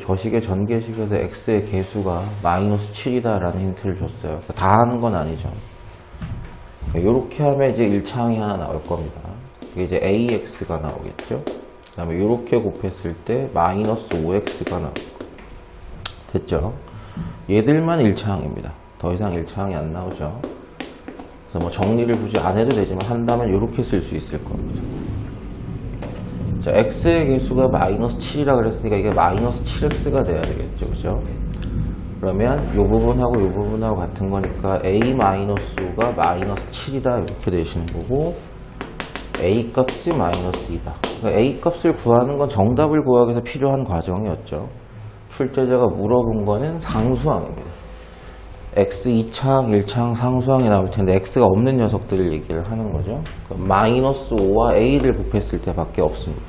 저식의 전개식에서 x의 개수가 마이너스 7이다 라는 힌트를 줬어요. 다 하는 건 아니죠. 이렇게 하면 이제 1차항이 하나 나올 겁니다. 이게 이제 ax가 나오겠죠. 그 다음에 이렇게 곱했을 때 마이너스 5x가 나올 거예요. 됐죠? 얘들만 1차항입니다. 더 이상 1차항이 안 나오죠. 그래서 뭐 정리를 굳이 안 해도 되지만 한다면 이렇게 쓸 수 있을 겁니다. 자, x의 개수가 마이너스 7이라 그랬으니까 이게 마이너스 7x가 돼야 되겠죠. 그죠? 그러면 이 부분하고 이 부분하고 같은 거니까 a 마이너스가 마이너스 7이다 이렇게 되시는 거고, a 값이 마이너스 2다. 그러니까 a 값을 구하는 건 정답을 구하기 위해서 필요한 과정이었죠. 출제자가 물어본 거는 상수항입니다. x 2차항, 1차항 상수항이 나올 텐데 x가 없는 녀석들을 얘기를 하는 거죠. 마이너스 5와 a를 곱했을 때 밖에 없습니다.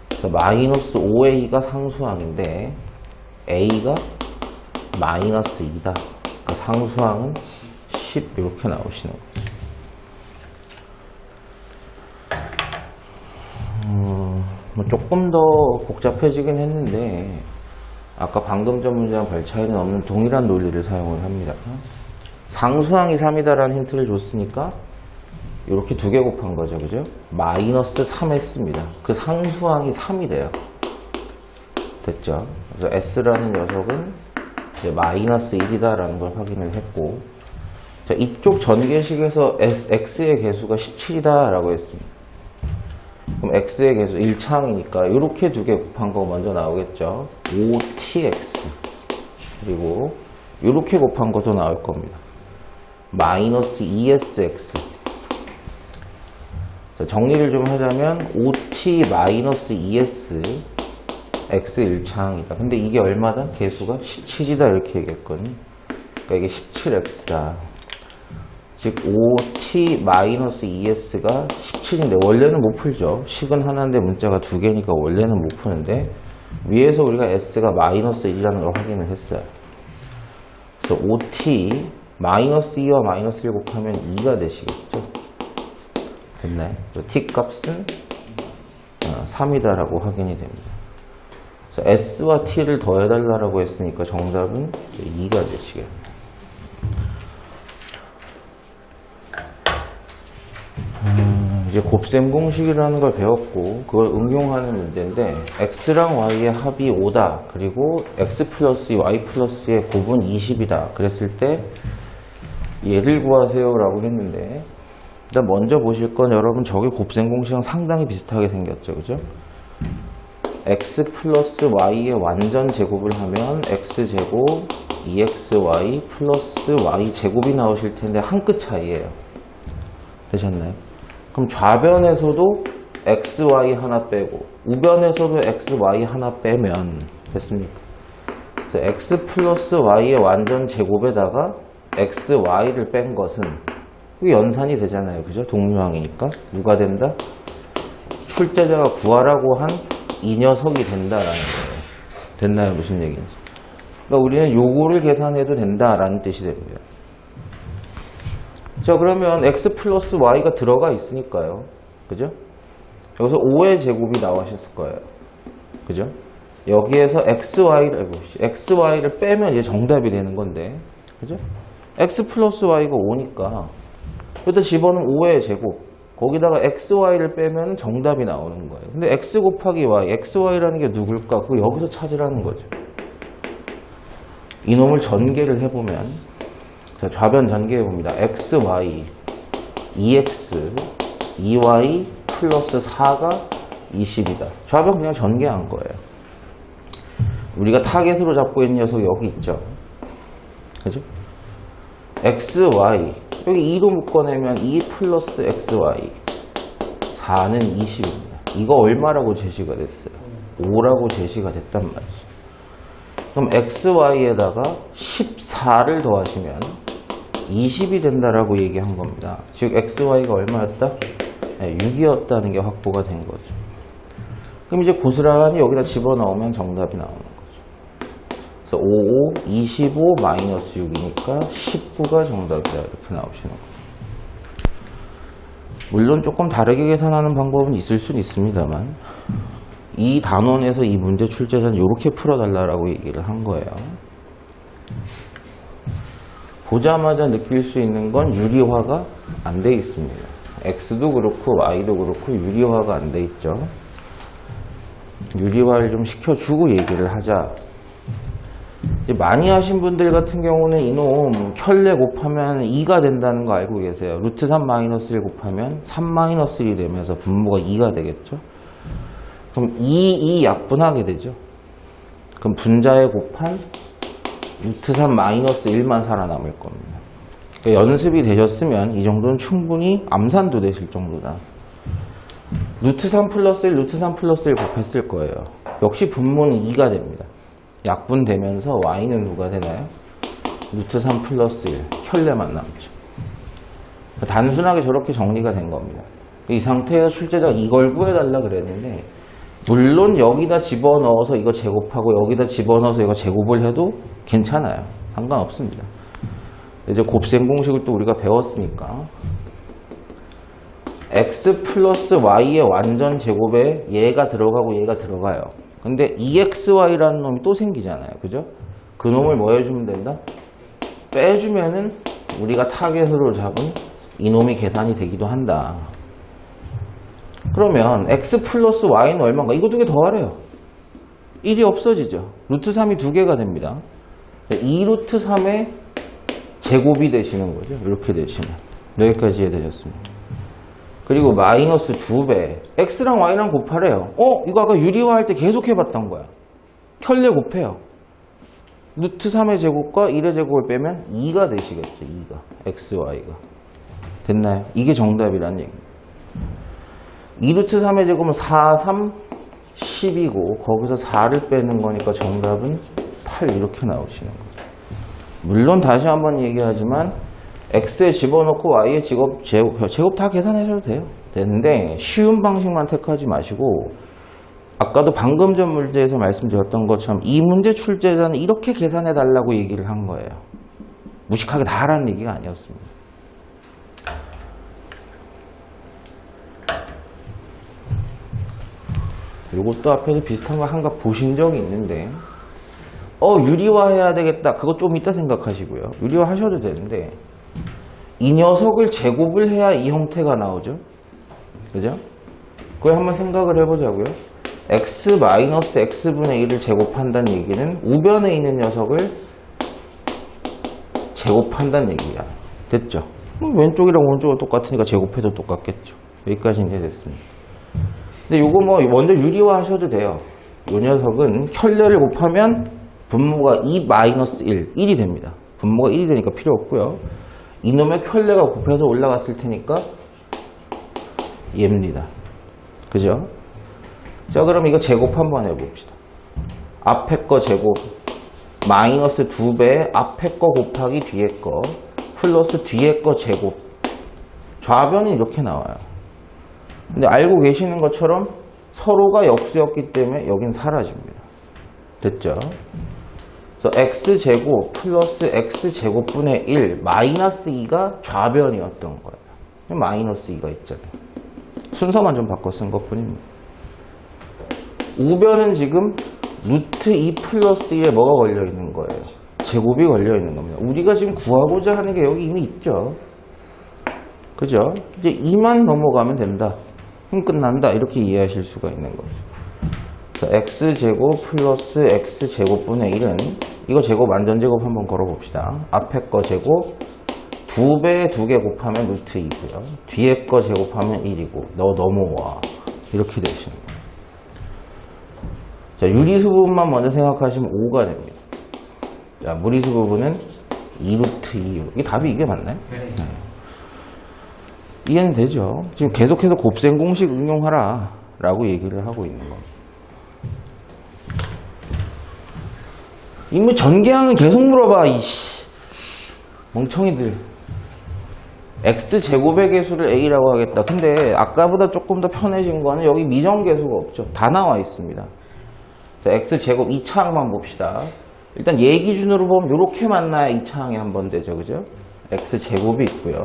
그래서 마이너스 5a가 상수항인데 a가 마이너스 2다. 그러니까 상수항은 10 이렇게 나오시는 거죠. 뭐 조금 더 복잡해지긴 했는데 아까 방금 전 문제랑 별 차이는 없는 동일한 논리를 사용을 합니다. 상수항이 3이다라는 힌트를 줬으니까 이렇게 두 개 곱한 거죠. 그죠? 마이너스 3 했습니다. 그 상수항이 3이래요. 됐죠? 그래서 s라는 녀석은 이제 마이너스 1이다라는 걸 확인을 했고, 자, 이쪽 전개식에서 x의 개수가 17이다라고 했습니다. 그럼 x의 개수 1차항이니까 이렇게 두 개 곱한 거 먼저 나오겠죠. 5tx 그리고 이렇게 곱한 것도 나올 겁니다. 마이너스 2sx. 자, 정리를 좀 하자면 5t 마이너스 2s x 1차항이다. 근데 이게 얼마다? 개수가 17이다 이렇게 얘기했거든요. 그러니까 이게 17x다. 즉 5t-2s가 17인데 원래는 못 풀죠. 식은 하나인데 문자가 두 개니까 원래는 못 푸는데 위에서 우리가 s가 마이너스 1이라는 걸 확인을 했어요. 그래서 5t 마이너스 2와 마이너스 1 곱하면 2가 되시겠죠. 됐나요? t 값은 3이다라고 확인이 됩니다. 그래서 s와 t를 더해달라고 했으니까 정답은 2가 되시겠네요. 이제 곱셈 공식이라는 걸 배웠고 그걸 응용하는 문제인데 x랑 y의 합이 5다. 그리고 x 플러스 y 플러스의 곱은 20이다. 그랬을 때 얘를 구하세요 라고 했는데 일단 먼저 보실 건 여러분 저게 곱셈 공식이랑 상당히 비슷하게 생겼죠. 그죠? x 플러스 y의 완전 제곱을 하면 x제곱 2xy 플러스 y제곱이 나오실 텐데 한 끗 차이예요. 되셨나요? 그럼 좌변에서도 xy 하나 빼고 우변에서도 xy 하나 빼면 됐습니까? 그래서 x 플러스 y의 완전 제곱에다가 xy를 뺀 것은 그게 연산이 되잖아요. 그죠? 동류항이니까 누가 된다? 출제자가 구하라고 한 이 녀석이 된다라는 거예요. 됐나요? 무슨 얘기인지. 그러니까 우리는 요거를 계산해도 된다라는 뜻이 됩니다. 자, 그러면 x 플러스 y가 들어가 있으니까요. 그죠? 여기서 5의 제곱이 나오셨을 거예요. 그죠? 여기에서 xy를 빼면 이제 정답이 되는 건데. 그죠? x 플러스 y가 5니까 여기다 집어넣으면 5의 제곱. 거기다가 xy를 빼면 정답이 나오는 거예요. 근데 x 곱하기 y, xy라는 게 누굴까? 그거 여기서 찾으라는 거죠. 이놈을 전개를 해보면 자, 좌변 전개해봅니다. x, y, 2x, 2y 플러스 4가 20이다. 좌변 그냥 전개한 거예요. 우리가 타겟으로 잡고 있는 녀석이 여기 있죠. 그죠? x, y 여기 2도 묶어내면 2 플러스 xy 4는 20입니다. 이거 얼마라고 제시가 됐어요? 5라고 제시가 됐단 말이죠. 그럼 xy에다가 14를 더하시면 20이 된다라고 얘기한 겁니다. 즉 xy가 얼마였다? 6이었다는 게 확보가 된 거죠. 그럼 이제 고스란히 여기다 집어넣으면 정답이 나오는 거죠. 그래서 5, 25 마이너스 6이니까 19가 정답이다 이렇게 나오시는 거죠. 물론 조금 다르게 계산하는 방법은 있을 수는 있습니다만 이 단원에서 이 문제 출제자는 이렇게 풀어달라고 얘기를 한 거예요. 보자마자 느낄 수 있는 건 유리화가 안 돼 있습니다. X도 그렇고 Y도 그렇고 유리화가 안 돼 있죠. 유리화를 좀 시켜주고 얘기를 하자. 이제 많이 하신 분들 같은 경우는 이놈 켤레 곱하면 2가 된다는 거 알고 계세요. 루트 3 마이너스 1 곱하면 3 마이너스 1이 되면서 분모가 2가 되겠죠. 그럼 2 약분하게 되죠. 그럼 분자에 곱한 루트 3 마이너스 1만 살아남을 겁니다. 그러니까 연습이 되셨으면 이 정도는 충분히 암산도 되실 정도다. 루트 3 플러스 1, 루트 3 플러스 1 곱했을 거예요. 역시 분모는 2가 됩니다. 약분되면서 y는 누가 되나요? 루트 3 플러스 1, 켤레만 남죠. 단순하게 저렇게 정리가 된 겁니다. 이 상태에서 출제자가 이걸 구해달라 그랬는데 물론 여기다 집어넣어서 이거 제곱하고 여기다 집어넣어서 이거 제곱을 해도 괜찮아요. 상관없습니다. 이제 곱셈 공식을 또 우리가 배웠으니까 x 플러스 y의 완전 제곱에 얘가 들어가고 얘가 들어가요. 근데 2xy라는 놈이 또 생기잖아요. 그죠? 그 놈을 뭐 해주면 된다? 빼주면은 우리가 타겟으로 잡은 이 놈이 계산이 되기도 한다. 그러면 x 플러스 y는 얼마인가? 이거 두 개 더하래요. 1이 없어지죠. 루트 3이 두 개가 됩니다. 2루트 3의 제곱이 되시는 거죠. 이렇게 되시면. 여기까지 이해되셨습니다. 그리고 마이너스 2배. x랑 y랑 곱하래요. 이거 아까 유리화 할 때 계속 해봤던 거야. 켤레 곱해요. 루트 3의 제곱과 1의 제곱을 빼면 2가 되시겠죠. 2가. x, y가. 됐나요? 이게 정답이라는 얘기입니다. 2루트 3의 제곱은 4, 3, 10이고 거기서 4를 빼는 거니까 정답은 8 이렇게 나오시는 거죠. 물론 다시 한번 얘기하지만 x에 집어넣고 y에 제곱 다 계산하셔도 돼요. 되는데 쉬운 방식만 택하지 마시고 아까도 방금 전 문제에서 말씀드렸던 것처럼 이 문제 출제자는 이렇게 계산해 달라고 얘기를 한 거예요. 무식하게 다 하라는 얘기가 아니었습니다. 이것도 앞에서 비슷한 거 한각 보신 적이 있는데 유리화 해야 되겠다. 그거 좀 이따 생각하시고요. 유리화 하셔도 되는데 이 녀석을 제곱을 해야 이 형태가 나오죠. 그죠? 그걸 한번 생각을 해보자고요. x-x분의 1을 제곱한다는 얘기는 우변에 있는 녀석을 제곱한다는 얘기야. 됐죠? 왼쪽이랑 오른쪽은 똑같으니까 제곱해도 똑같겠죠. 여기까지 이제 됐습니다. 근데 요거 뭐 먼저 유리화 하셔도 돼요. 요 녀석은 켤레를 곱하면 분모가 2 마이너스 1, 1이 됩니다. 분모가 1이 되니까 필요 없고요. 이놈의 켤레가 곱해서 올라갔을 테니까 얘입니다. 그죠? 자, 그럼 이거 제곱 한번 해봅시다. 앞에 거 제곱 마이너스 2배 앞에 거 곱하기 뒤에 거 플러스 뒤에 거 제곱. 좌변이 이렇게 나와요. 근데 알고 계시는 것처럼 서로가 역수였기 때문에 여긴 사라집니다. 됐죠? 그래서 x제곱 플러스 x제곱분의 1 마이너스 2가 좌변이었던 거예요. 마이너스 2가 있잖아요. 순서만 좀 바꿔 쓴 것뿐입니다. 우변은 지금 루트 2 플러스 2에 뭐가 걸려있는 거예요? 제곱이 걸려있는 겁니다. 우리가 지금 구하고자 하는 게 여기 이미 있죠. 그죠? 이제 2만 넘어가면 된다. 그럼 끝난다. 이렇게 이해하실 수가 있는 거죠. x제곱 플러스 x제곱분의 1은 이거 제곱 완전제곱 한번 걸어봅시다. 앞에 거 제곱 2배 2개 곱하면 루트 2고요. 뒤에 거 제곱하면 1이고 넘어와. 이렇게 되시는 거예요. 자, 유리수 부분만 먼저 생각하시면 5가 됩니다. 자, 무리수 부분은 2루트 2. 이게 답이 이게 맞나요? 네. 이해는 되죠? 지금 계속해서 곱셈 공식 응용하라 라고 얘기를 하고 있는 겁니다. 이뭐 전개항은 계속 물어봐, 이씨. 멍청이들. x제곱의 개수를 a라고 하겠다. 근데 아까보다 조금 더 편해진 거는 여기 미정계수가 없죠. 다 나와 있습니다. 자, x제곱 2차항만 봅시다. 일단 얘 기준으로 보면 이렇게 만나야 2차항이 한 번 되죠. 그죠? x제곱이 있고요.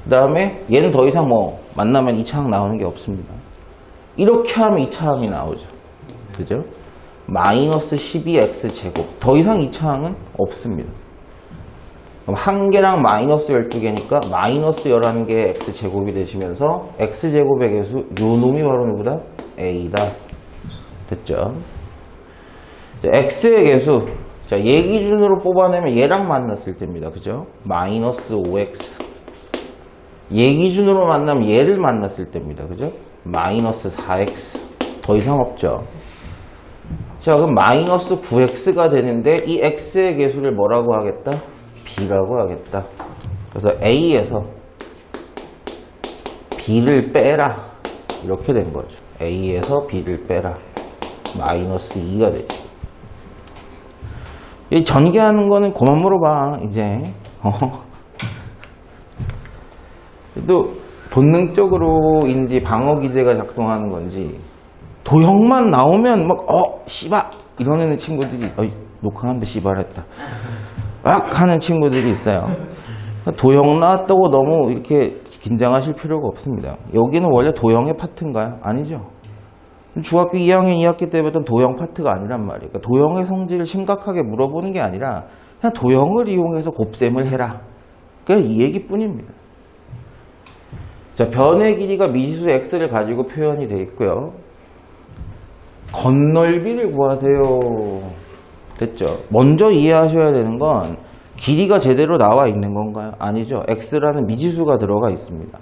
그 다음에 얘는 더 이상 뭐 만나면 2차항 나오는 게 없습니다. 이렇게 하면 2차항이 나오죠. 그죠? 마이너스 12x제곱. 더 이상 2차항은 없습니다. 그럼 1개랑 마이너스 12개니까 마이너스 11개의 x제곱이 되시면서 x제곱의 개수, 요 놈이 바로 누구다? a다. 됐죠? 자, x의 개수. 자, 얘 기준으로 뽑아내면 얘랑 만났을 때입니다. 그죠? 마이너스 5x. 얘 기준으로 만나면 얘를 만났을 때입니다. 그죠? 마이너스 4x. 더 이상 없죠. 자, 그럼 마이너스 9x가 되는데 이 x의 개수를 뭐라고 하겠다? b라고 하겠다. 그래서 a에서 b를 빼라. 이렇게 된 거죠. a에서 b를 빼라. 마이너스 2가 되죠. 이 전개하는 거는 그만 물어봐, 이제. 또 본능적으로인지 방어 기제가 작동하는 건지 도형만 나오면 막 씨발 이러는 친구들이 녹화하는데 씨발 했다 악 하는 친구들이 있어요. 도형 나왔다고 너무 이렇게 긴장하실 필요가 없습니다. 여기는 원래 도형의 파트인가요? 아니죠. 중학교 2학년 2학기 때부터 도형 파트가 아니란 말이에요. 그러니까 도형의 성질을 심각하게 물어보는 게 아니라 그냥 도형을 이용해서 곱셈을 해라. 그냥 이 얘기뿐입니다. 자, 변의 길이가 미지수 x를 가지고 표현이 되어 있고요. 건널비를 구하세요. 됐죠? 먼저 이해하셔야 되는 건 길이가 제대로 나와 있는 건가요? 아니죠. x라는 미지수가 들어가 있습니다.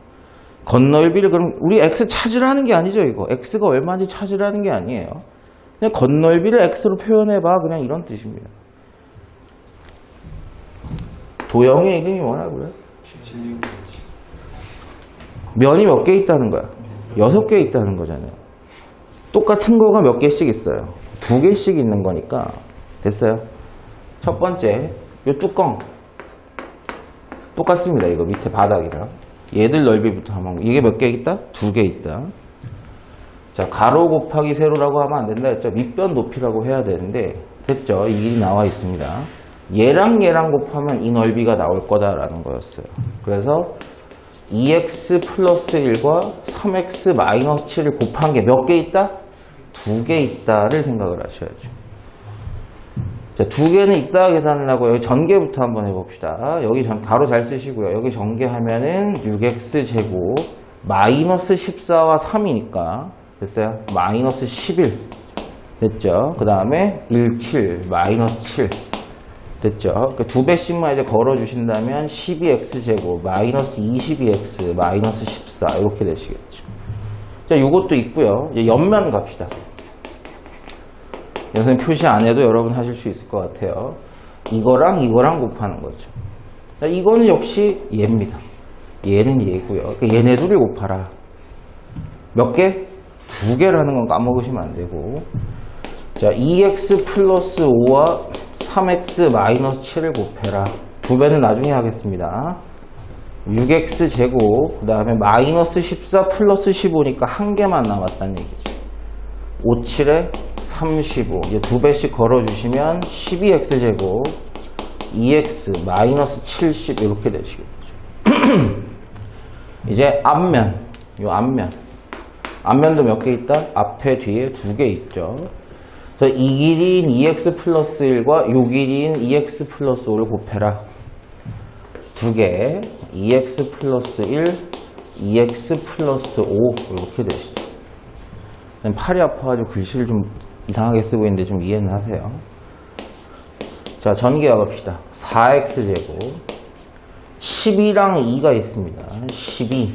건널비를 그럼 우리 x 찾으라는 게 아니죠. 이거 x가 얼마인지 찾으라는 게 아니에요. 그냥 건널비를 x로 표현해봐. 그냥 이런 뜻입니다. 도형의 이름이 뭐라고요? 면이 몇 개 있다는 거야? 6개 있다는 거잖아요. 똑같은 거가 몇 개씩 있어요? 2개씩 있는 거니까. 됐어요? 첫 번째, 이 뚜껑. 똑같습니다. 이거 밑에 바닥이랑. 얘들 넓이부터 하면 이게 몇 개 있다? 2개 있다. 자, 가로 곱하기 세로라고 하면 안 된다 했죠? 밑변 높이라고 해야 되는데 됐죠? 이 길이 나와 있습니다. 얘랑 곱하면 이 넓이가 나올 거다라는 거였어요. 그래서 2x 플러스 1과 3x 마이너스 7을 곱한 게 몇 개 있다? 2개 있다를 생각을 하셔야죠. 자, 2개는 있다 계산을 하고 여기 전개부터 한번 해봅시다. 여기 가로 잘 쓰시고요. 여기 전개하면은 6x 제곱 마이너스 14와 3이니까 됐어요? 마이너스 11 됐죠? 그 다음에 1, 7 마이너스 7 됐죠? 그 2배씩만 이제 걸어주신다면 12x 제곱 마이너스 22x 마이너스 14 이렇게 되시겠죠. 자, 요것도 있고요. 이제 옆면 갑시다. 여기서는 표시 안 해도 여러분 하실 수 있을 것 같아요. 이거랑 곱하는 거죠. 자, 이거는 역시 얘입니다. 얘는 얘고요. 얘네 둘을 곱하라. 몇 개? 2개라는 건 까먹으시면 안 되고. 자, 2x 플러스 5와 3x 마이너스 7을 곱해라. 2배는 나중에 하겠습니다. 6x 제곱, 그 다음에 마이너스 14 플러스 15니까 한 개만 남았다는 얘기죠. 5, 7에 35. 이제 2배씩 걸어주시면 12x 제곱, 2x 마이너스 70 이렇게 되시겠죠. 이제 앞면, 요 앞면도 몇 개 있다? 앞에 뒤에 2개 있죠. 그래서 이 길이인 2x 플러스 1과 요 길이인 2x 플러스 5를 곱해라. 2개, 2x 플러스 1, 2x 플러스 5 이렇게 되시죠. 팔이 아파가지고 글씨를 좀 이상하게 쓰고 있는데 좀 이해는 하세요. 자, 전개해 봅시다. 4x 제곱 12랑 2가 있습니다. 12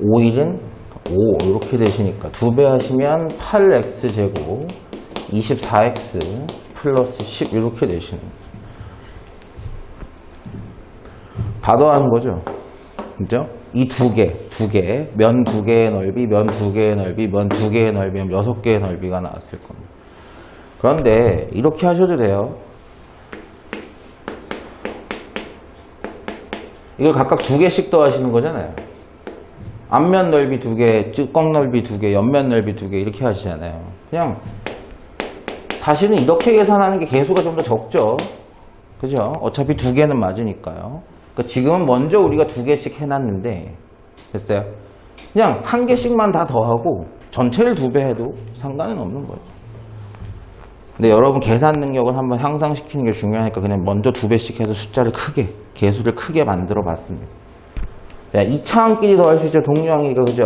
5일은 5 이렇게 되시니까 2배 하시면 8x 제곱 24x 플러스 10 이렇게 되시는 거죠. 봐도 하는 거죠. 그죠? 이 두 개, 면 2개의 넓이, 면 2개의 넓이, 면 2개의 넓이면 6개의 넓이가 나왔을 겁니다. 그런데 이렇게 하셔도 돼요. 이걸 각각 2개씩 더하시는 거잖아요. 앞면 넓이 2개, 뚜껑 넓이 2개, 옆면 넓이 2개 이렇게 하시잖아요. 그냥 사실은 이렇게 계산하는 게 개수가 좀 더 적죠. 그죠? 어차피 2개는 맞으니까요. 그러니까 지금은 먼저 우리가 2개씩 해놨는데 됐어요? 그냥 한 개씩만 다 더하고 전체를 2배 해도 상관은 없는 거죠. 근데 여러분 계산 능력을 한번 향상시키는 게 중요하니까 그냥 먼저 2배씩 해서 숫자를 크게, 개수를 크게 만들어 봤습니다. 자, 2차항끼리 더할 수 있죠. 동류항이니까, 그죠?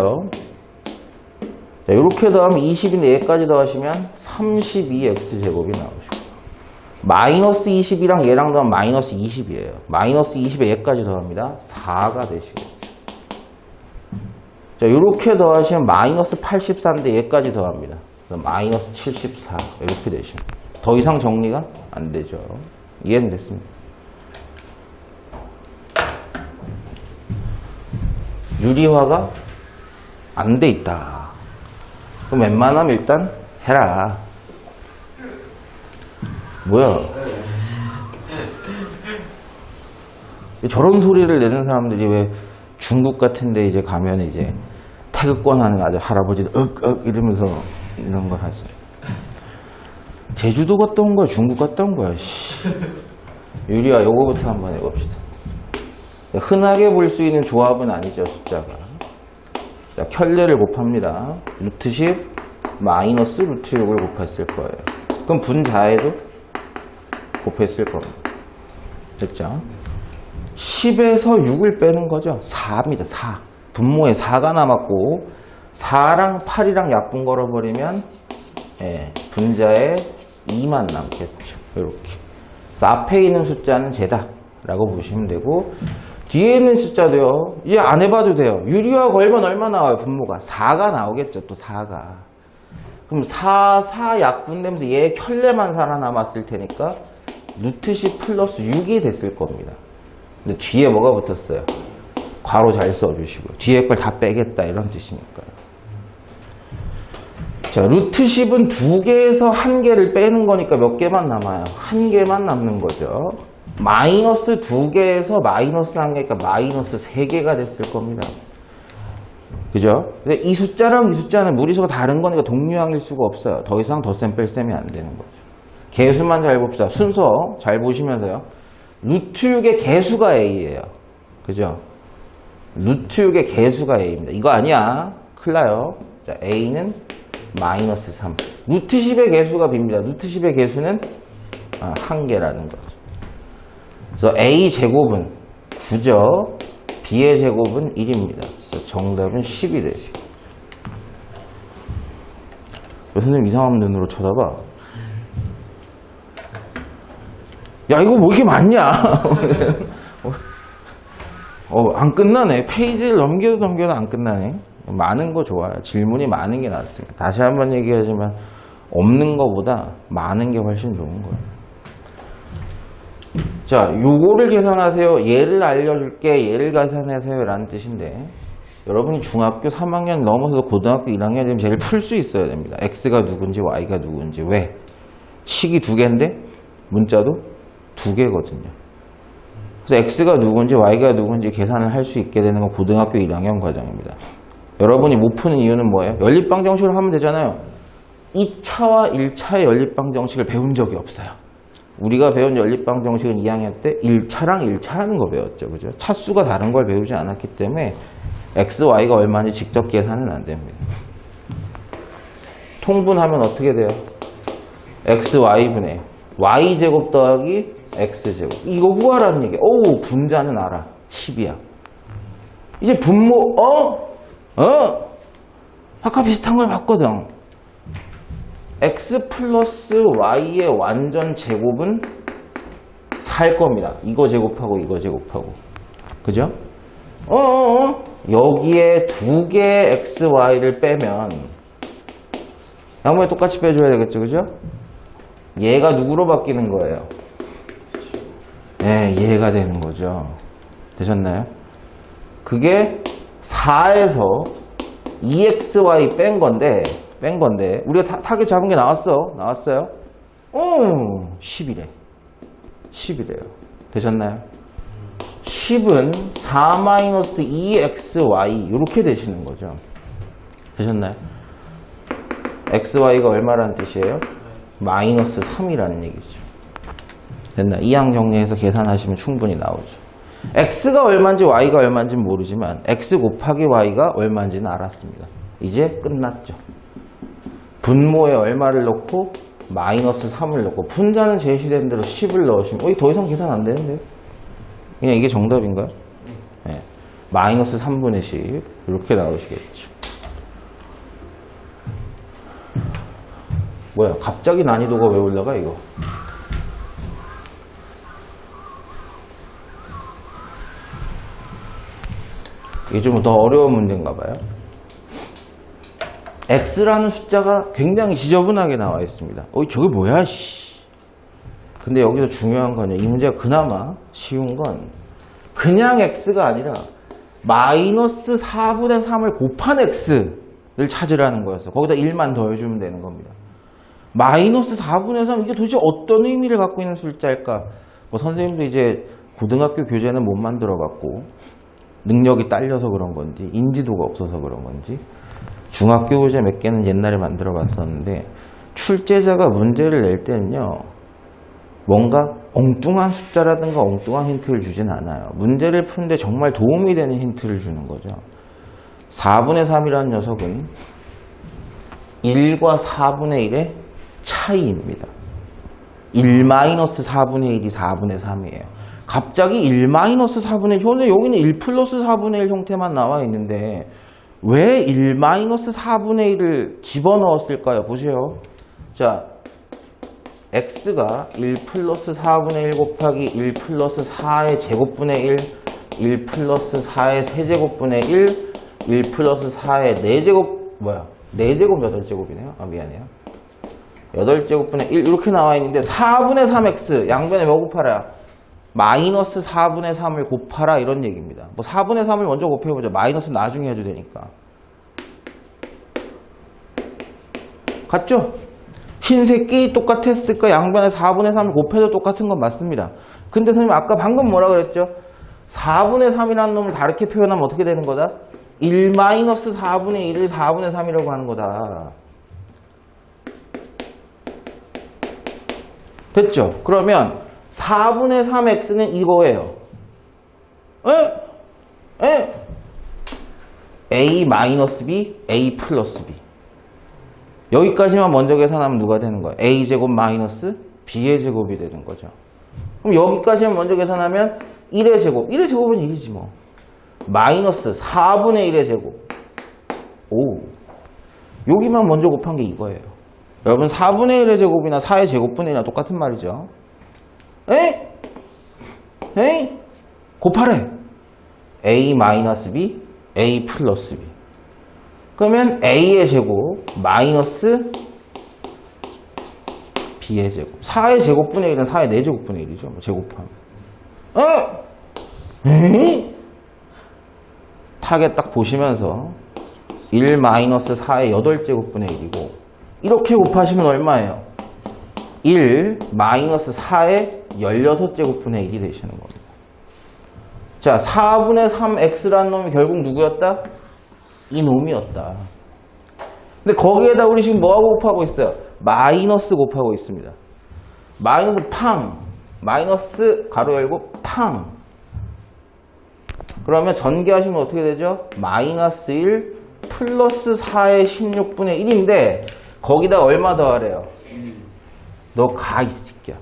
자, 이렇게 더하면 20인데 얘까지 더하시면 32x제곱이 나오죠. 마이너스 20이랑 얘랑 더하면 마이너스 20이에요. 마이너스 20에 얘까지 더합니다. 4가 되시겠죠. 자, 이렇게 더하시면 마이너스 84인데 얘까지 더합니다. 마이너스 74 이렇게 되십니다. 더 이상 정리가 안 되죠. 이해는 됐습니다. 유리화가 안 돼 있다. 그럼 웬만하면 일단 해라. 뭐야? 저런 소리를 내는 사람들이 왜 중국 같은데 이제 가면 이제 태극권 하는 아주 할아버지들 이러면서 이런 걸 하세요. 제주도 갔다 온 거야? 중국 갔다 온 거야? 유리화 요거부터 한번 해봅시다. 흔하게 볼 수 있는 조합은 아니죠, 숫자가. 자, 켤레를 곱합니다. 루트 10 마이너스 루트 6을 곱했을 거예요. 그럼 분자에도 곱했을 겁니다. 됐죠? 10에서 6을 빼는 거죠. 4입니다. 4. 분모에 4가 남았고 4랑 8이랑 약분 걸어버리면 분자에 2만 남겠죠. 이렇게. 그래서 앞에 있는 숫자는 제다 라고 보시면 되고 뒤에 있는 숫자도요. 이제 안 해봐도 돼요. 유리화 걸면 얼마 나와요? 분모가 4가 나오겠죠. 또 4가. 그럼 4 약분되면서 얘 켤레만 살아남았을 테니까 루트 10 플러스 6이 됐을 겁니다. 근데 뒤에 뭐가 붙었어요? 괄호 잘 써주시고 뒤에 걸 다 빼겠다 이런 뜻이니까요. 자, 루트 10은 2개에서 1개를 빼는 거니까 몇 개만 남아요? 1개만 남는 거죠. 마이너스 2개에서 마이너스 1개니까 마이너스 3개가 됐을 겁니다. 그죠? 근데 이 숫자랑 이 숫자는 무리수가 다른 거니까 동류항일 수가 없어요. 더 이상 덧셈 뺄셈이 안 되는 거죠. 개수만 잘 봅시다. 순서 잘 보시면서요. 루트 6의 개수가 A예요. 그죠? 루트 6의 개수가 A입니다. 이거 아니야. 큰일 나요. 자, A는 마이너스 3. 루트 10의 개수가 B입니다. 루트 10의 개수는 1개라는 거죠. 그래서 A 제곱은 9죠. B의 제곱은 1입니다. 그래서 정답은 10이 되죠. 선생님 이상한 눈으로 쳐다봐. 야, 이거 뭐 이렇게 많냐? 안 끝나네. 페이지를 넘겨도 안 끝나네. 많은 거 좋아요. 질문이 많은 게 낫습니다. 다시 한번 얘기하지만 없는 거보다 많은 게 훨씬 좋은 거예요. 자, 요거를 계산하세요. 얘를 알려줄게. 얘를 계산하세요. 라는 뜻인데 여러분이 중학교 3학년 넘어서 고등학교 1학년 되면 제일 풀 수 있어야 됩니다. X가 누군지 Y가 누군지. 왜? 식이 2개인데 문자도 2개거든요. 그래서 X가 누군지 Y가 누군지 계산을 할 수 있게 되는 건 고등학교 1학년 과정입니다. 여러분이 못 푸는 이유는 뭐예요? 연립방정식을 하면 되잖아요. 2차와 1차의 연립방정식을 배운 적이 없어요. 우리가 배운 연립방정식은 2학년 때 1차랑 1차 하는 거 배웠죠. 그죠? 차수가 다른 걸 배우지 않았기 때문에 X, Y가 얼마인지 직접 계산은 안 됩니다. 통분하면 어떻게 돼요? X, Y분의 Y제곱 더하기 X제곱. 이거 구하라는 얘기야. 오, 분자는 알아. 10이야. 이제 분모, 아까 비슷한 걸 봤거든. X 플러스 Y의 완전 제곱은 4일 겁니다. 이거 제곱하고 이거 제곱하고. 그죠? 여기에 2개의 X, Y를 빼면 양변에 똑같이 빼줘야 되겠죠. 그죠? 얘가 누구로 바뀌는 거예요? 네, 얘가 되는 거죠. 되셨나요? 그게 4에서 2xy 뺀 건데 우리가 타겟 잡은 게 나왔어요? 10이래. 10이래요. 되셨나요? 10은 4-2xy 이렇게 되시는 거죠. 되셨나요? xy가 얼마라는 뜻이에요? 마이너스 3이라는 얘기죠. 됐나? 이항 정리해서 계산하시면 충분히 나오죠. x가 얼마인지 y가 얼마인지 모르지만 x 곱하기 y가 얼마인지는 알았습니다. 이제 끝났죠. 분모에 얼마를 넣고 마이너스 3을 넣고 분자는 제시된 대로 10을 넣으시면 더 이상 계산 안 되는데요. 그냥 이게 정답인가요? 네. 마이너스 3분의 10 이렇게 나오시겠죠. 뭐야 갑자기 난이도가 왜 올라가 이거? 이게 좀 더 어려운 문제인가 봐요. x라는 숫자가 굉장히 지저분하게 나와 있습니다. 저게 뭐야 씨. 근데 여기서 중요한 건요, 이 문제가 그나마 쉬운 건 그냥 x가 아니라 마이너스 4분의 3을 곱한 x를 찾으라는 거였어. 거기다 1만 더해주면 되는 겁니다. 마이너스 4분의 3, 이게 도대체 어떤 의미를 갖고 있는 숫자일까? 선생님도 이제 고등학교 교재는 못 만들어 갖고 능력이 딸려서 그런 건지 인지도가 없어서 그런 건지 중학교 교재 몇 개는 옛날에 만들어 봤었는데 출제자가 문제를 낼 때는요, 뭔가 엉뚱한 숫자라든가 엉뚱한 힌트를 주진 않아요. 문제를 푸는데 정말 도움이 되는 힌트를 주는 거죠. 4분의 3이라는 녀석은 1과 4분의 1의 차이입니다. 1-4분의 1이 4분의 3이에요. 갑자기 1-4분의 1, 근데 여기는 1 플러스 4분의 1 형태만 나와 있는데 왜 1-4분의 1을 집어넣었을까요? 보세요. 자, x가 1 플러스 4분의 1 곱하기 1 플러스 4의 제곱분의 1 플러스 4의 세제곱분의 1 플러스 4의 4제곱, 4제곱 8제곱이네요. 미안해요. 8제곱분의 1 이렇게 나와 있는데 4분의 3x 양변에 뭐 곱하라? 마이너스 4분의 3을 곱하라 이런 얘기입니다. 4분의 3을 먼저 곱해보죠. 마이너스 나중에 해도 되니까. 같죠? 흰색이 똑같았을까? 양변에 4분의 3을 곱해도 똑같은 건 맞습니다. 근데 선생님 아까 방금 뭐라 그랬죠? 4분의 3이라는 놈을 다르게 표현하면 어떻게 되는 거다? 1-4분의 1을 4분의 3이라고 하는 거다. 됐죠? 그러면 4분의 3x는 이거예요. a-b, a 플러스 b. 여기까지만 먼저 계산하면 누가 되는 거예요? a제곱 마이너스 b의 제곱이 되는 거죠. 그럼 여기까지만 먼저 계산하면 1의 제곱. 1의 제곱은 1이지 뭐. 마이너스 4분의 1의 제곱. 오. 여기만 먼저 곱한 게 이거예요. 여러분 4분의 1의 제곱이나 4의 제곱분의 1이나 똑같은 말이죠. 에이? 곱하래. a-b, a 플러스 b. 그러면 a의 제곱 마이너스 b의 제곱. 4의 제곱분의 1은 4의 4제곱분의 1이죠. 제곱하면. 에이? 타겟 딱 보시면서 1-4의 8제곱분의 1이고 이렇게 곱하시면 얼마예요? 1-4의 16제곱분의 1이 되시는 겁니다. 자, 4분의 3x라는 놈이 결국 누구였다? 이 놈이었다. 근데 거기에다 우리 지금 뭐하고 곱하고 있어요? 마이너스 곱하고 있습니다. 마이너스 팡. 마이너스 가로 열고 팡. 그러면 전개하시면 어떻게 되죠? 마이너스 1 플러스 4의 16분의 1인데 거기다 얼마 더하래요? 너 가 이 새끼야.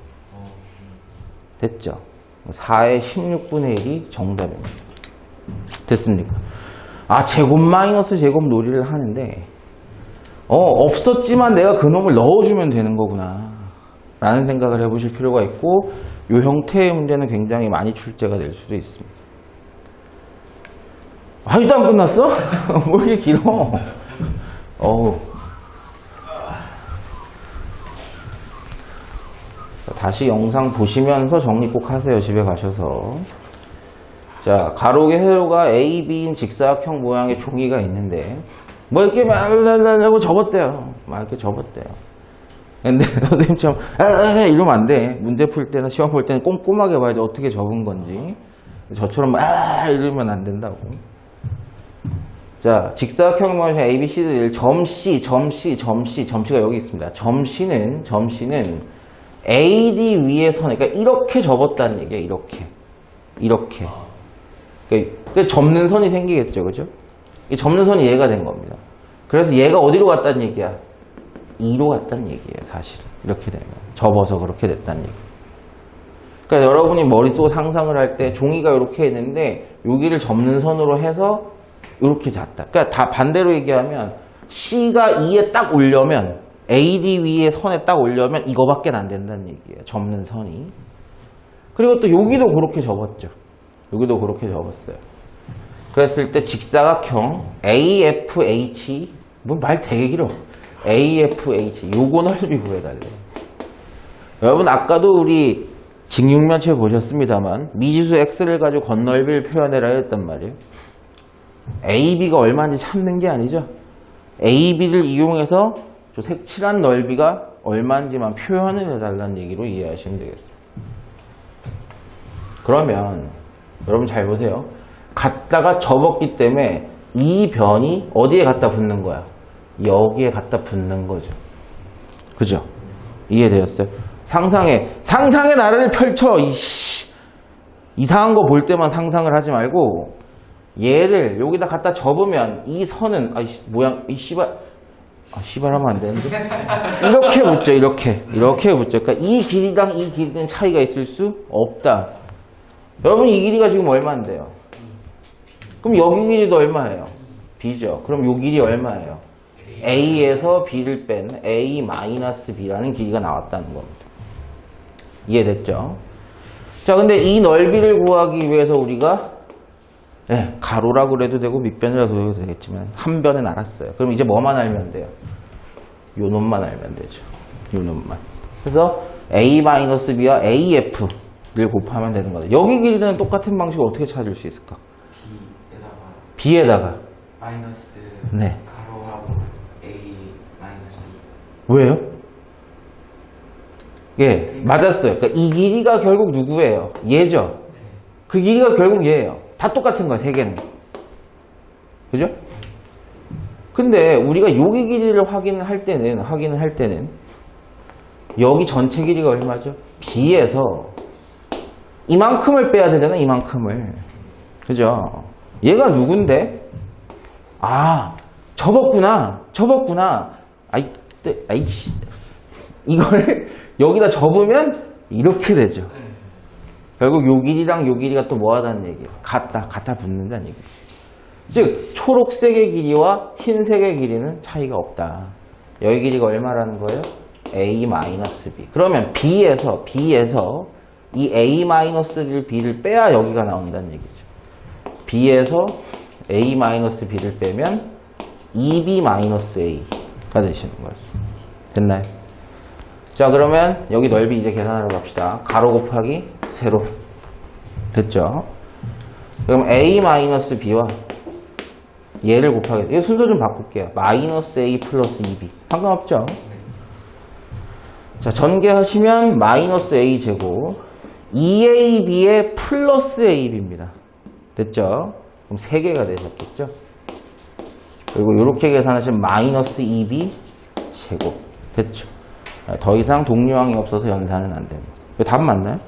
됐죠? 4의 16분의 1이 정답입니다. 됐습니까? 제곱 마이너스 제곱 놀이를 하는데 없었지만 내가 그놈을 넣어주면 되는 거구나 라는 생각을 해보실 필요가 있고 이 형태의 문제는 굉장히 많이 출제가 될 수도 있습니다. 아직도 안 끝났어? 뭐 이렇게 길어? 다시 영상 보시면서 정리 꼭 하세요. 집에 가셔서. 자, 가로개 세로가 A, B인 직사각형 모양의 종이가 있는데 뭐 이렇게 막 하고 접었대요. 막 이렇게 접었대요. 근데 선생님처럼 이러면 안 돼. 문제 풀 때나 시험 볼 때는 꼼꼼하게 봐야지 어떻게 접은 건지. 저처럼 이러면 안 된다고. 자, 직사각형 모양의 A, B, C들 점 C, 점C가 여기 있습니다. 점 C는 AD 위에 선, 그러니까 이렇게 접었다는 얘기예요. 이렇게. 이렇게. 그 접는 선이 생기겠죠, 그죠? 이 접는 선이 얘가 된 겁니다. 그래서 얘가 어디로 갔다는 얘기야? 2로 갔다는 얘기예요, 사실은. 이렇게 되면. 접어서 그렇게 됐다는 얘기. 그러니까 여러분이 머릿속 상상을 할 때 종이가 이렇게 있는데 여기를 접는 선으로 해서 이렇게 잤다. 그러니까 다 반대로 얘기하면 C가 2에 딱 오려면 AD 위에 선에 딱 오려면 이거밖에 안 된다는 얘기예요. 접는 선이. 그리고 또 여기도 그렇게 접었죠. 여기도 그렇게 접었어요. 그랬을 때 직사각형 AFH 뭐 말 되게 길어. AFH 요거 넓이 구해달래요. 여러분 아까도 우리 직육면체 보셨습니다만 미지수 X를 가지고 건널비를 표현해라 했단 말이에요. AB가 얼마인지 찾는 게 아니죠. AB를 이용해서 저 색칠한 넓이가 얼마인지만 표현을 해달라는 얘기로 이해하시면 되겠습니다. 그러면 여러분 잘 보세요. 갖다가 접었기 때문에 이 변이 어디에 갖다 붙는 거야? 여기에 갖다 붙는 거죠. 그죠? 이해되었어요? 상상의 나래를 펼쳐. 이상한 거 볼 때만 상상을 하지 말고 얘를 여기다 갖다 접으면 이 선은 모양 씨발 하면 안 되는데 이렇게 붙죠. 이렇게 붙죠. 그러니까 이 길이랑 이 길이는 차이가 있을 수 없다. 여러분 이 길이가 지금 얼마인데요? 그럼 여기 길이도 얼마예요? B죠. 그럼 이 길이 얼마예요? A에서 B를 뺀 A-B라는 길이가 나왔다는 겁니다. 이해됐죠? 자, 근데 이 넓이를 구하기 위해서 우리가 가로라고 그래도 되고 밑변이라고 해도 되겠지만 한 변은 알았어요. 그럼 이제 뭐만 알면 돼요? 요 놈만 알면 되죠. 요 놈만. 그래서 A-B와 AF를 곱하면 되는 거죠. 여기 길이는 똑같은 방식으로 어떻게 찾을 수 있을까? B에다가 마이너스 네. 가로하고 A 마이너스 B. 왜요? 예, 맞았어요. 그러니까 이 길이가 결국 누구예요? 얘죠. 그 길이가 결국 얘예요. 다 똑같은 거야, 세 개는. 그죠? 근데 우리가 여기 길이를 확인을 할 때는 여기 전체 길이가 얼마죠? B에서 이만큼을 빼야 되잖아, 이만큼을. 그죠? 얘가 누군데? 접었구나. 아이씨. 이걸 여기다 접으면 이렇게 되죠. 결국 요 길이랑 요 길이가 또 뭐 하다는 얘기예요? 갖다 붙는다는 얘기예요. 즉 초록색의 길이와 흰색의 길이는 차이가 없다. 여기 길이가 얼마라는 거예요? A-B. 그러면 B에서 이 A-B를 빼야 여기가 나온다는 얘기죠. B에서 A-B를 빼면 2B-A가 되시는 거죠. 됐나요? 자, 그러면 여기 넓이 이제 계산하러 갑시다. 가로 곱하기 세로. 됐죠? 그럼 A-B와 얘를 곱하기, 이 순서 좀 바꿀게요. -A 플러스 2B. 상관없죠? 자, 전개하시면 -A 제곱 2AB에 플러스 AB입니다. 됐죠? 그럼 3개가 되셨겠죠? 그리고 이렇게 계산하시면 -2B 제곱. 됐죠? 더 이상 동류항이 없어서 연산은 안 됩니다. 이거 답 맞나요?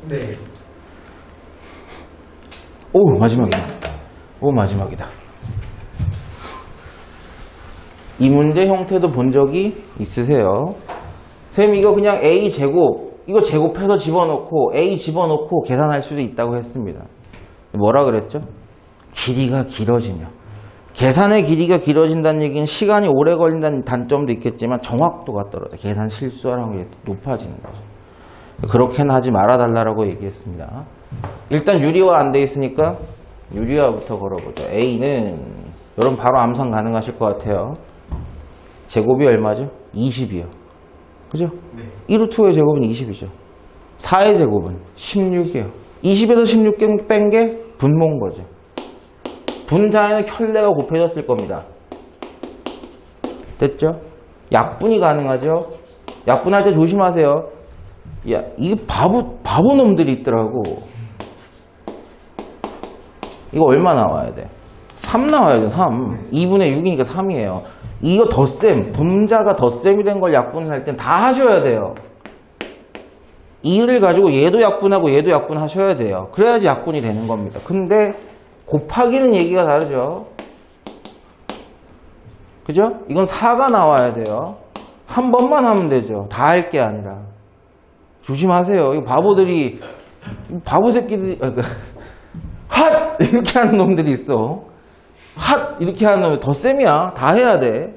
네. 오, 마지막이다. 이 문제 형태도 본 적이 있으세요? 선생님 이거 그냥 A 제곱, 이거 제곱해서 집어넣고 A 집어넣고 계산할 수도 있다고 했습니다. 뭐라 그랬죠? 길이가 길어지며. 계산의 길이가 길어진다는 얘기는 시간이 오래 걸린다는 단점도 있겠지만 정확도가 떨어져. 계산 실수할 확률이 높아지는 거죠. 그렇게는 하지 말아달라고 얘기했습니다. 일단 유리화 안 돼 있으니까 유리화부터 걸어보죠. A는 여러분 바로 암산 가능하실 것 같아요. 제곱이 얼마죠? 20이요. 그죠? 네. 1루트의 제곱은 20이죠. 4의 제곱은 16이에요. 20에서 16 뺀 게 분모인 거죠. 분자에는 켤레가 곱해졌을 겁니다. 됐죠? 약분이 가능하죠? 약분할 때 조심하세요. 야, 이게 바보 놈들이 있더라고. 이거 얼마 나와야 돼? 3 나와야죠, 3. 2분의 6이니까 3이에요. 이거 덧셈, 분자가 덧셈이 된 걸 약분을 할 땐 다 하셔야 돼요. 2를 가지고 얘도 약분하고 얘도 약분하셔야 돼요. 그래야지 약분이 되는 겁니다. 근데 곱하기는 얘기가 다르죠. 그죠? 이건 4가 나와야 돼요. 한 번만 하면 되죠. 다 할 게 아니라. 조심하세요. 이 바보들이, 바보 새끼들이, 핫! 이렇게 하는 놈들이 있어. 핫! 이렇게 하는 놈이 더 쌤이야. 다 해야 돼.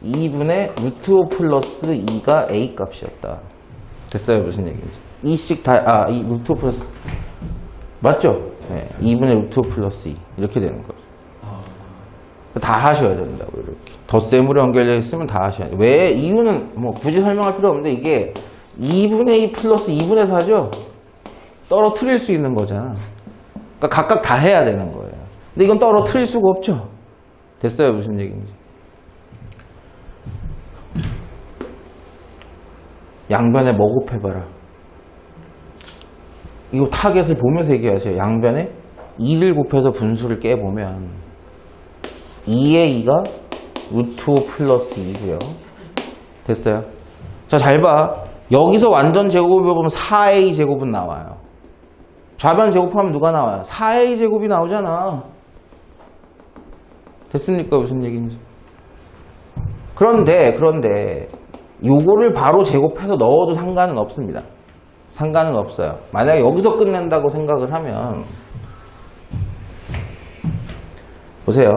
2분의 루트 5 플러스 2가 A 값이었다. 됐어요? 무슨 얘기인지. 2씩 다, 이 루트 5 플러스. 맞죠? 네. 2분의 루트 5 플러스 2. 이렇게 되는 거죠. 다 하셔야 된다고, 이렇게. 덧셈으로 연결되어 있으면 다 하셔야 돼요. 왜? 이유는 뭐 굳이 설명할 필요 없는데, 이게 2분의 2 플러스 2분의 4죠? 떨어뜨릴 수 있는 거잖아. 그러니까 각각 다 해야 되는 거예요. 근데 이건 떨어뜨릴 수가 없죠? 됐어요? 무슨 얘기인지. 양변에 뭐 곱해봐라. 이거 타겟을 보면서 얘기하세요. 양변에 2를 곱해서 분수를 깨보면 2의 2가 루트 5 플러스 2고요. 됐어요? 자, 잘 봐. 여기서 완전 제곱을 보면 4a 제곱은 나와요. 좌변 제곱하면 누가 나와요? 4a 제곱이 나오잖아. 됐습니까? 무슨 얘기인지. 그런데 요거를 바로 제곱해서 넣어도 상관은 없습니다. 상관은 없어요. 만약에 여기서 끝낸다고 생각을 하면 보세요.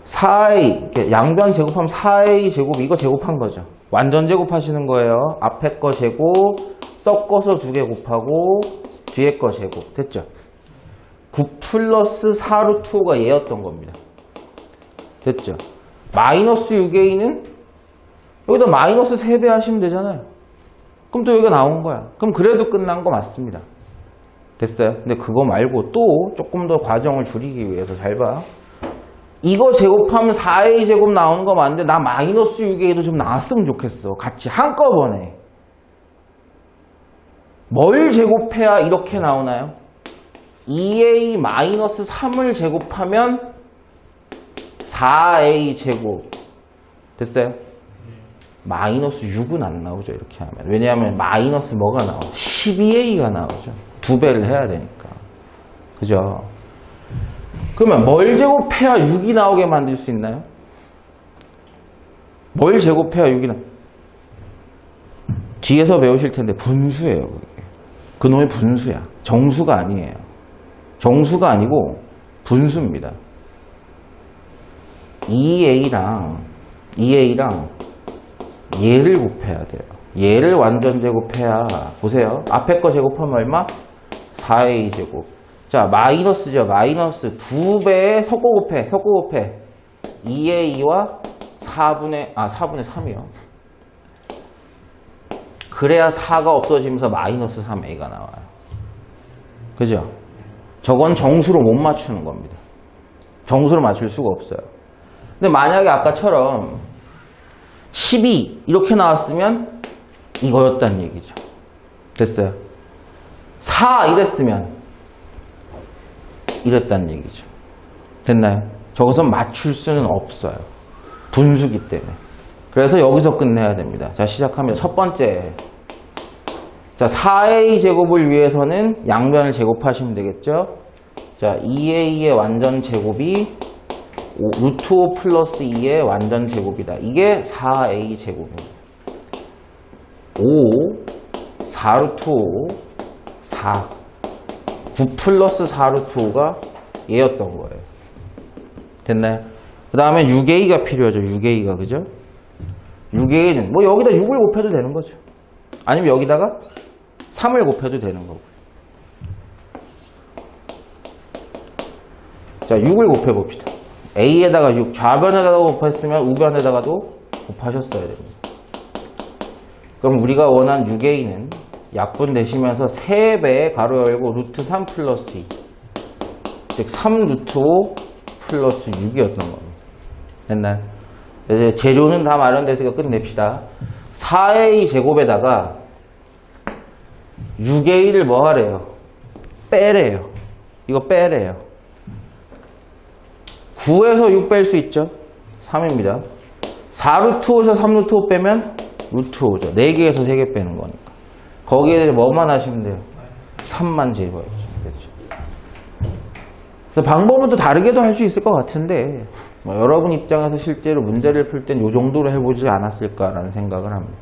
4a 양변 제곱하면 4a 제곱 이거 제곱한 거죠. 완전 제곱하시는 거예요. 앞에 거 제곱 섞어서 2개 곱하고 뒤에 거 제곱 됐죠? 9 플러스 4 루트 5가 얘였던 겁니다. 됐죠? 마이너스 6a는 여기다 마이너스 3배 하시면 되잖아요. 그럼 또 여기가 나온 거야. 그럼 그래도 끝난 거 맞습니다. 됐어요? 근데 그거 말고 또 조금 더 과정을 줄이기 위해서 잘 봐. 이거 제곱하면 4a 제곱 나오는 거 맞는데 나 마이너스 6a도 좀 나왔으면 좋겠어. 같이 한꺼번에. 뭘 제곱해야 이렇게 나오나요? 2a 마이너스 3을 제곱하면 4a 제곱. 됐어요? 마이너스 6은 안 나오죠. 이렇게 하면. 왜냐하면 마이너스 뭐가 나와? 12a가 나오죠. 2배를 해야 되니까. 그죠? 그러면 뭘 제곱해야 6이 나오게 만들 수 있나요? 뭘 제곱해야 6이 뒤에서 배우실 텐데 분수예요. 그게. 그놈의 분수야. 정수가 아니에요. 정수가 아니고 분수입니다. 2a랑 얘를 곱해야 돼요. 얘를 완전 제곱해야 보세요. 앞에 거 제곱하면 얼마? 4a 제곱. 자, 마이너스죠. 마이너스 2배에 섞어 곱해. 2a와 4분의 3이요. 그래야 4가 없어지면서 마이너스 3a가 나와요. 그죠? 저건 정수로 못 맞추는 겁니다. 정수로 맞출 수가 없어요. 근데 만약에 아까처럼 12 이렇게 나왔으면 이거였다는 얘기죠. 됐어요? 4 이랬다는 얘기죠. 됐나요? 저것은 맞출 수는 없어요. 분수기 때문에. 그래서 여기서 끝내야 됩니다. 자, 시작합니다. 첫 번째. 자, 4a 제곱을 위해서는 양변을 제곱하시면 되겠죠? 자, 2a의 완전 제곱이 루트 5 플러스 2의 완전 제곱이다. 이게 4a 제곱입니다. 5, 4 루트 5, 4. 9 플러스 4 루트 5가 얘였던 거예요. 됐나요? 그 다음에 6a가 필요하죠. 6a가, 그죠? 6a는, 뭐 여기다 6을 곱해도 되는 거죠. 아니면 여기다가 3을 곱해도 되는 거고. 자, 6을 곱해봅시다. a에다가 6, 좌변에다가 곱했으면 우변에다가도 곱하셨어야 됩니다. 그럼 우리가 원한 6a는 약분 되시면서 3배에 가로 열고 루트 3 플러스 2. 즉 3 루트 5 플러스 6이었던 겁니다. 됐나요? 이제 재료는 다 마련됐으니까 끝냅시다. 4a 제곱에다가 6a를 뭐 하래요? 빼래요. 이거 빼래요. 9에서 6 뺄 수 있죠? 3입니다. 4루트 5에서 3루트 5 빼면 루트 5죠. 4개에서 3개 빼는 거니까. 거기에 뭐만 하시면 돼요? 3만 집어야죠. 그렇죠. 그래서 방법은 또 다르게도 할 수 있을 것 같은데, 뭐 여러분 입장에서 실제로 문제를 풀 땐 이 정도로 해보지 않았을까라는 생각을 합니다.